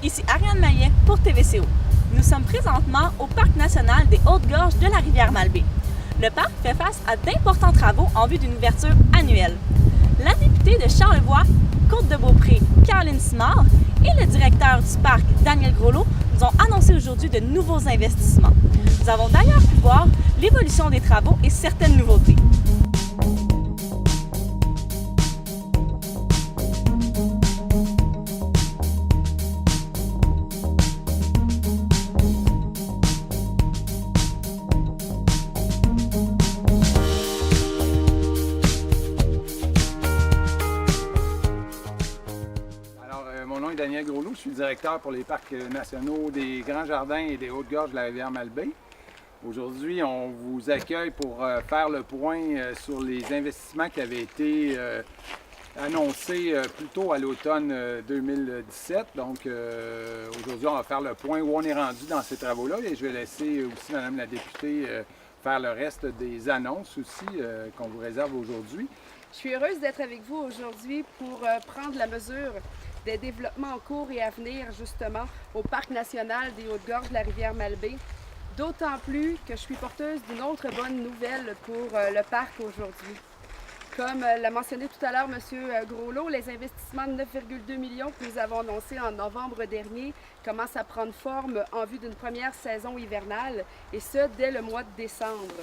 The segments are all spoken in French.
Ici Ariane Maillet pour TVCO. Nous sommes présentement au Parc national des Hautes-Gorges de la rivière Malbaie. Le parc fait face à d'importants travaux en vue d'une ouverture annuelle. La députée de Charlevoix, Côte-de-Beaupré, Caroline Simard, et le directeur du parc, Daniel Groslot, nous ont annoncé aujourd'hui de nouveaux investissements. Nous avons d'ailleurs pu voir l'évolution des travaux et certaines nouveautés. Mon nom est Daniel Groslot, je suis le directeur pour les parcs nationaux des Grands Jardins et des Hautes-Gorges de la rivière Malbaie. Aujourd'hui, on vous accueille pour faire le point sur les investissements qui avaient été annoncés plus tôt à l'automne 2017. Donc aujourd'hui, on va faire le point où on est rendu dans ces travaux-là et je vais laisser aussi Mme la députée faire le reste des annonces aussi qu'on vous réserve aujourd'hui. Je suis heureuse d'être avec vous aujourd'hui pour prendre la mesure des développements en cours et à venir justement au Parc national des Hautes-Gorges de la rivière Malbaie. D'autant plus que je suis porteuse d'une autre bonne nouvelle pour le parc aujourd'hui. Comme l'a mentionné tout à l'heure M. Groslot, les investissements de 9,2 millions que nous avons annoncés en novembre dernier commencent à prendre forme en vue d'une première saison hivernale et ce, dès le mois de décembre.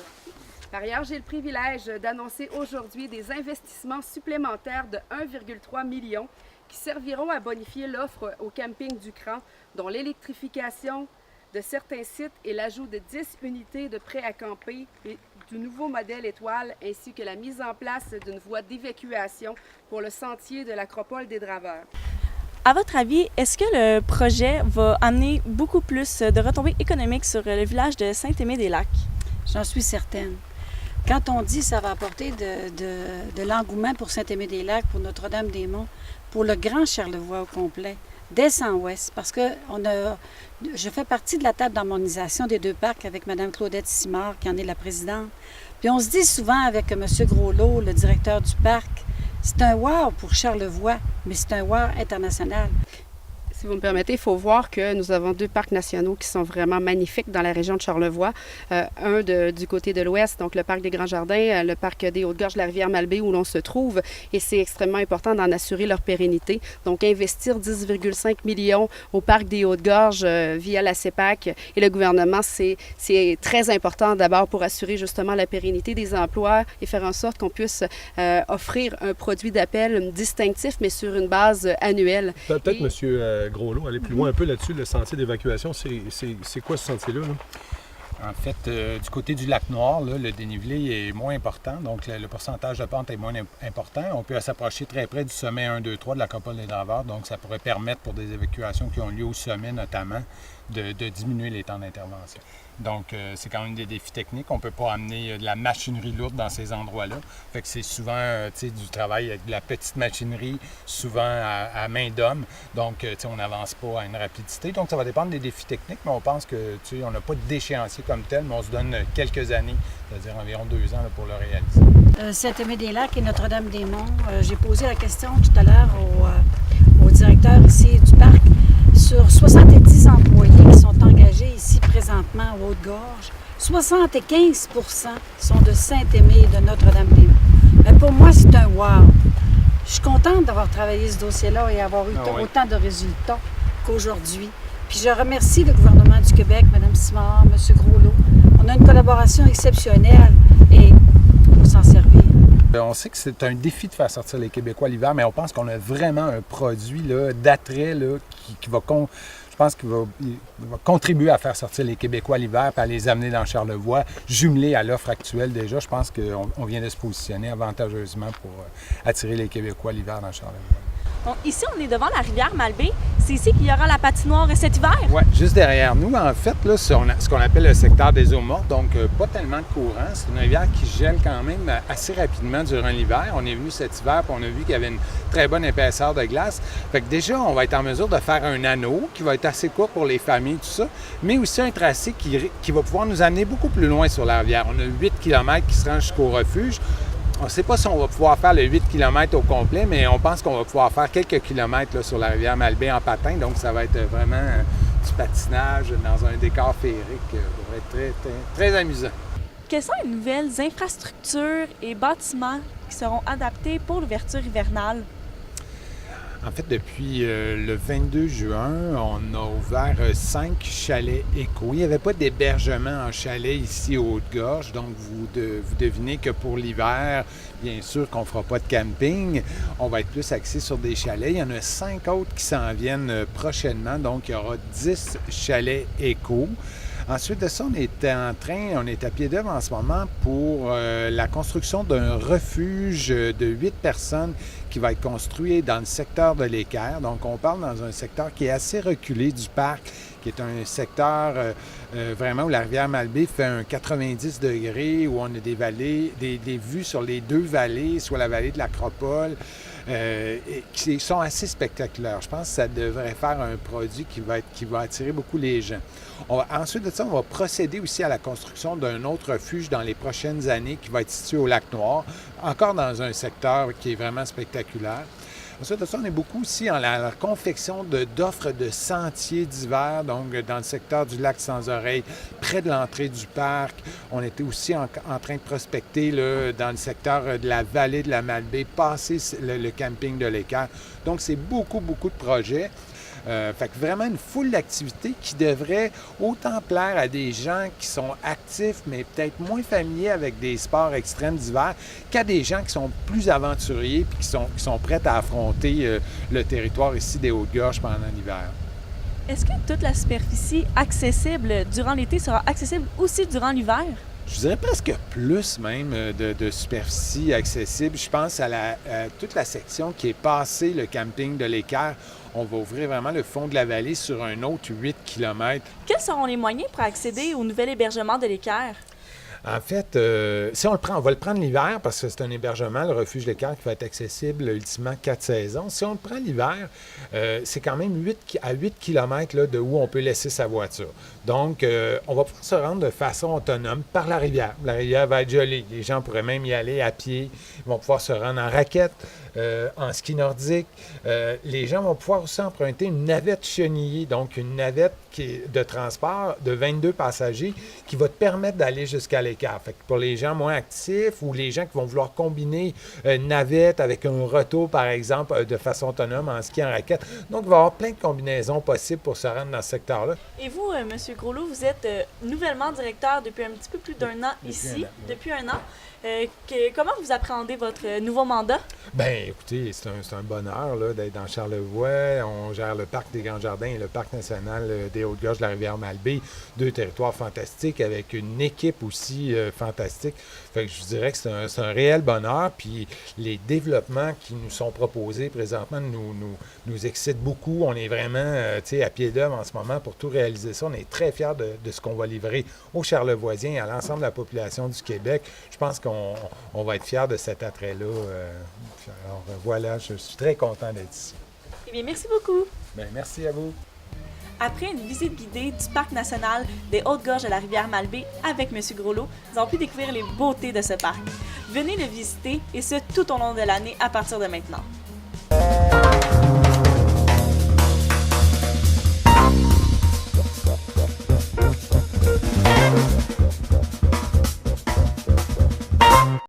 Par ailleurs, j'ai le privilège d'annoncer aujourd'hui des investissements supplémentaires de 1,3 million qui serviront à bonifier l'offre au camping du Cran, dont l'électrification de certains sites et l'ajout de 10 unités de prêt à camper et du nouveau modèle étoile, ainsi que la mise en place d'une voie d'évacuation pour le sentier de l'acropole des Draveurs. À votre avis, est-ce que le projet va amener beaucoup plus de retombées économiques sur le village de Saint-Aimé-des-Lacs? J'en suis certaine. Quand on dit que ça va apporter de l'engouement pour Saint-Aimé-des-Lacs, pour Notre-Dame-des-Monts, pour le Grand Charlevoix au complet, d'est en ouest, parce que je fais partie de la table d'harmonisation des deux parcs avec Mme Claudette Simard, qui en est la présidente. Puis on se dit souvent avec M. Groslot, le directeur du parc, c'est un wow pour Charlevoix, mais c'est un wow international. Si vous me permettez, il faut voir que nous avons deux parcs nationaux qui sont vraiment magnifiques dans la région de Charlevoix. Un du côté de l'ouest, donc le parc des Grands Jardins, le parc des Hautes-Gorges de la rivière Malbaie où l'on se trouve. Et c'est extrêmement important d'en assurer leur pérennité. Donc investir 10,5 millions au parc des Hautes-Gorges via la CEPAC et le gouvernement, c'est très important d'abord pour assurer justement la pérennité des emplois et faire en sorte qu'on puisse offrir un produit d'appel distinctif, mais sur une base annuelle. Peut-être, M. Groslot, aller plus loin un peu là-dessus, le sentier d'évacuation, c'est quoi ce sentier-là? En fait, du côté du lac Noir, là, le dénivelé est moins important, donc le pourcentage de pente est moins important. On peut s'approcher très près du sommet 1, 2, 3 de l'acropole des Draveurs, donc ça pourrait permettre pour des évacuations qui ont lieu au sommet notamment de diminuer les temps d'intervention. Donc, c'est quand même des défis techniques. On ne peut pas amener de la machinerie lourde dans ces endroits-là. Fait que c'est souvent du travail avec de la petite machinerie, souvent à main d'homme. Donc, on n'avance pas à une rapidité. Donc, ça va dépendre des défis techniques, mais on pense que on n'a pas d'échéancier comme tel, mais on se donne quelques années, c'est-à-dire environ 2 ans là, pour le réaliser. Saint-Aimé-des-Lacs et Notre-Dame-des-Monts, j'ai posé la question tout à l'heure au directeur ici du parc. Sur 70 employés qui sont engagés ici présentement aux Hautes-Gorges, 75 sont de Saint-Aimé et de Notre-Dame-des-Monts. Mais pour moi, c'est un wow. Je suis contente d'avoir travaillé ce dossier-là et avoir eu autant de résultats qu'aujourd'hui. Puis je remercie le gouvernement du Québec, Mme Simard, M. Groslot. On a une collaboration exceptionnelle et il faut s'en servir. On sait que c'est un défi de faire sortir les Québécois l'hiver, mais on pense qu'on a vraiment un produit d'attrait qui va contribuer à faire sortir les Québécois l'hiver et à les amener dans Charlevoix, jumelé à l'offre actuelle déjà. Je pense qu'on vient de se positionner avantageusement pour attirer les Québécois l'hiver dans Charlevoix. Donc, ici, on est devant la rivière Malbaie. C'est ici qu'il y aura la patinoire cet hiver? Oui, juste derrière nous, en fait, là, ce qu'on appelle le secteur des eaux mortes, donc pas tellement de courant. C'est une rivière qui gèle quand même assez rapidement durant l'hiver. On est venu cet hiver et on a vu qu'il y avait une très bonne épaisseur de glace. Fait que déjà, on va être en mesure de faire un anneau qui va être assez court pour les familles, tout ça, mais aussi un tracé qui va pouvoir nous amener beaucoup plus loin sur la rivière. On a 8 km qui se rend jusqu'au refuge. On ne sait pas si on va pouvoir faire le 8 km au complet, mais on pense qu'on va pouvoir faire quelques kilomètres là, sur la rivière Malbaie en patin. Donc, ça va être vraiment du patinage dans un décor féerique. Ça va être très, très, très amusant. Quelles sont les nouvelles infrastructures et bâtiments qui seront adaptés pour l'ouverture hivernale? En fait, depuis le 22 juin, on a ouvert 5 chalets éco. Il n'y avait pas d'hébergement en chalet ici aux Hautes-Gorges, donc vous devinez que pour l'hiver, bien sûr qu'on ne fera pas de camping. On va être plus axé sur des chalets. Il y en a 5 autres qui s'en viennent prochainement, donc il y aura 10 chalets éco. Ensuite de ça, on est à pied d'œuvre en ce moment pour la construction d'un refuge de 8 personnes qui va être construit dans le secteur de l'Équerre. Donc, on parle dans un secteur qui est assez reculé du parc, qui est un secteur vraiment où la rivière Malbaie fait un 90 degrés, où on a des vallées, des vues sur les 2 vallées, soit la vallée de l'Acropole, qui sont assez spectaculaires. Je pense que ça devrait faire un produit qui va attirer beaucoup les gens. Ensuite de ça, on va procéder aussi à la construction d'un autre refuge dans les prochaines années qui va être situé au Lac-Noir, encore dans un secteur qui est vraiment spectaculaire. Ensuite de ça, on est beaucoup aussi dans la confection d'offres de sentiers d'hiver, donc dans le secteur du lac Sans-Oreilles, près de l'entrée du parc. On était aussi en train de prospecter là, dans le secteur de la vallée de la Malbaie, passer le camping de l'Équerre. Donc, c'est beaucoup, beaucoup de projets. Fait que vraiment une foule d'activités qui devraient autant plaire à des gens qui sont actifs, mais peut-être moins familiers avec des sports extrêmes d'hiver, qu'à des gens qui sont plus aventuriers et qui sont prêts à affronter le territoire ici des Hautes-Gorges pendant l'hiver. Est-ce que toute la superficie accessible durant l'été sera accessible aussi durant l'hiver? Je dirais presque plus même de superficie accessible. Je pense à toute la section qui est passée le camping de l'Équerre. On va ouvrir vraiment le fond de la vallée sur un autre 8 km. Quels seront les moyens pour accéder au nouvel hébergement de l'Équerre? En fait, si on le prend, on va le prendre l'hiver parce que c'est un hébergement, le refuge l'Équerre, qui va être accessible ultimement 4 saisons. Si on le prend l'hiver, c'est quand même 8 km là, de où on peut laisser sa voiture. Donc, on va pouvoir se rendre de façon autonome par la rivière. La rivière va être gelée. Les gens pourraient même y aller à pied. Ils vont pouvoir se rendre en raquette, en ski nordique. Les gens vont pouvoir aussi emprunter une navette chenillée, donc une navette de transport de 22 passagers qui va te permettre d'aller jusqu'à l'Équerre. Fait que pour les gens moins actifs ou les gens qui vont vouloir combiner une navette avec un retour, par exemple, de façon autonome en ski en raquette. Donc, il va y avoir plein de combinaisons possibles pour se rendre dans ce secteur-là. Et vous, M. Groslot, vous êtes nouvellement directeur depuis un petit peu plus d'un an depuis un an. Comment vous appréhendez votre nouveau mandat? Bien, écoutez, c'est un bonheur là, d'être dans Charlevoix. On gère le parc des Grands Jardins et le parc national des Hautes-Gorges de la rivière Malbaie. 2 territoires fantastiques avec une équipe aussi fantastique. Fait que je dirais que c'est un réel bonheur. Puis les développements qui nous sont proposés présentement nous excitent beaucoup. On est vraiment à pied d'œuvre en ce moment pour tout réaliser ça. On est très fiers de ce qu'on va livrer aux Charlevoisiens et à l'ensemble de la population du Québec. Je pense qu'on va être fiers de cet attrait-là. Alors voilà, je suis très content d'être ici. Eh bien, merci beaucoup. Bien, merci à vous. Après une visite guidée du Parc national des Hautes-Gorges de la rivière Malbaie avec M. Groslot, nous avons pu découvrir les beautés de ce parc. Venez le visiter et ce tout au long de l'année à partir de maintenant.